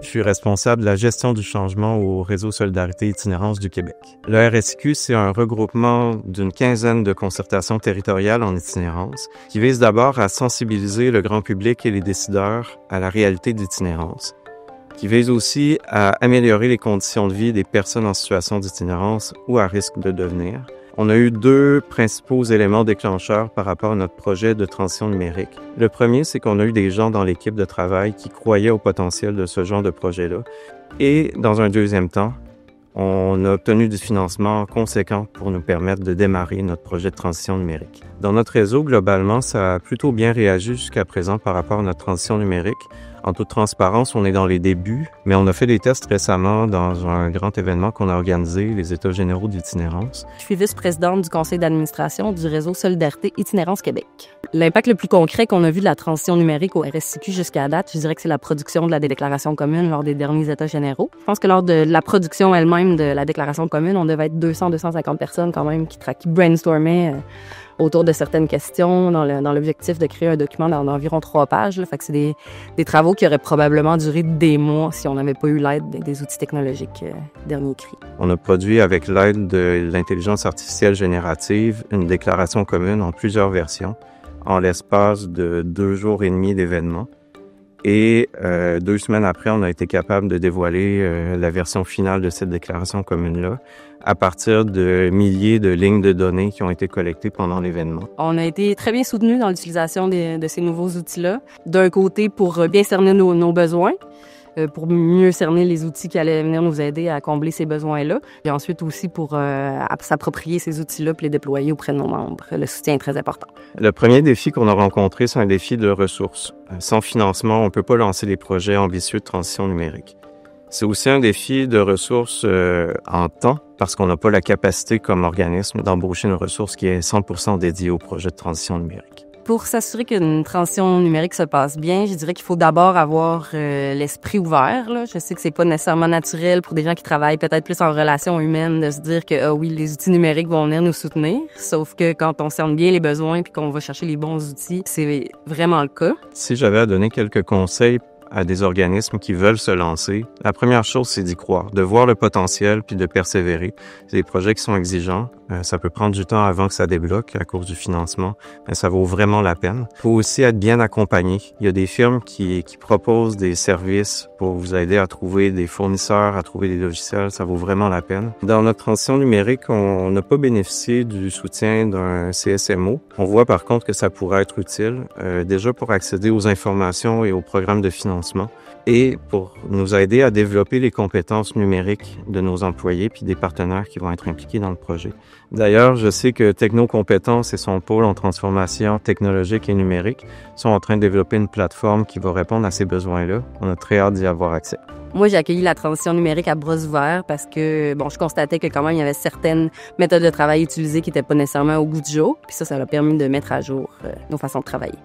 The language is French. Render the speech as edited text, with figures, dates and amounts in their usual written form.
Je suis responsable de la gestion du changement au Réseau Solidarité Itinérance du Québec. Le RSIQ, c'est un regroupement d'une quinzaine de concertations territoriales en itinérance qui vise d'abord à sensibiliser le grand public et les décideurs à la réalité d'itinérance, qui vise aussi à améliorer les conditions de vie des personnes en situation d'itinérance ou à risque de devenir. On a eu deux principaux éléments déclencheurs par rapport à notre projet de transition numérique. Le premier, c'est qu'on a eu des gens dans l'équipe de travail qui croyaient au potentiel de ce genre de projet-là. Et dans un deuxième temps, on a obtenu du financement conséquent pour nous permettre de démarrer notre projet de transition numérique. Dans notre réseau, globalement, ça a plutôt bien réagi jusqu'à présent par rapport à notre transition numérique. En toute transparence, on est dans les débuts, mais on a fait des tests récemment dans un grand événement qu'on a organisé, les États généraux d'itinérance. Je suis vice-présidente du conseil d'administration du réseau Solidarité Itinérance Québec. L'impact le plus concret qu'on a vu de la transition numérique au RSIQ jusqu'à date, je dirais que c'est la production de la déclaration commune lors des derniers États généraux. Je pense que lors de la production elle-même de la déclaration commune, on devait être 200-250 personnes quand même qui brainstormaient autour de certaines questions dans l'objectif de créer un document d'environ 3 pages. Là. Fait que c'est des travaux qui auraient probablement duré des mois si on n'avait pas eu l'aide des outils technologiques dernier cri. On a produit avec l'aide de l'intelligence artificielle générative une déclaration commune en plusieurs versions en l'espace de 2 jours et demi d'événements. Et 2 semaines après, on a été capable de dévoiler la version finale de cette déclaration commune-là à partir de milliers de lignes de données qui ont été collectées pendant l'événement. On a été très bien soutenus dans l'utilisation de ces nouveaux outils-là. D'un côté, pour bien cerner nos besoins, pour mieux cerner les outils qui allaient venir nous aider à combler ces besoins-là. Et ensuite aussi pour s'approprier ces outils-là puis les déployer auprès de nos membres. Le soutien est très important. Le premier défi qu'on a rencontré, c'est un défi de ressources. Sans financement, on ne peut pas lancer des projets ambitieux de transition numérique. C'est aussi un défi de ressources en temps, parce qu'on n'a pas la capacité comme organisme d'embaucher une ressource qui est 100% dédiée au projet de transition numérique. Pour s'assurer qu'une transition numérique se passe bien, je dirais qu'il faut d'abord avoir l'esprit ouvert. Là. Je sais que c'est pas nécessairement naturel pour des gens qui travaillent peut-être plus en relation humaine de se dire que oui, les outils numériques vont venir nous soutenir. Sauf que quand on cerne bien les besoins puis qu'on va chercher les bons outils, c'est vraiment le cas. Si j'avais à donner quelques conseils à des organismes qui veulent se lancer, la première chose, c'est d'y croire, de voir le potentiel puis de persévérer. C'est des projets qui sont exigeants. Ça peut prendre du temps avant que ça débloque à cause du financement, mais ça vaut vraiment la peine. Il faut aussi être bien accompagné. Il y a des firmes qui proposent des services pour vous aider à trouver des fournisseurs, à trouver des logiciels. Ça vaut vraiment la peine. Dans notre transition numérique, on n'a pas bénéficié du soutien d'un CSMO. On voit par contre que ça pourrait être utile, déjà pour accéder aux informations et aux programmes de financement et pour nous aider à développer les compétences numériques de nos employés puis des partenaires qui vont être impliqués dans le projet. D'ailleurs, je sais que Technocompétences et son pôle en transformation technologique et numérique sont en train de développer une plateforme qui va répondre à ces besoins-là. On a très hâte d'y avoir accès. Moi, j'ai accueilli la transition numérique à bras ouverts parce que, je constatais que quand même, il y avait certaines méthodes de travail utilisées qui n'étaient pas nécessairement au goût du jour. Puis ça a permis de mettre à jour nos façons de travailler.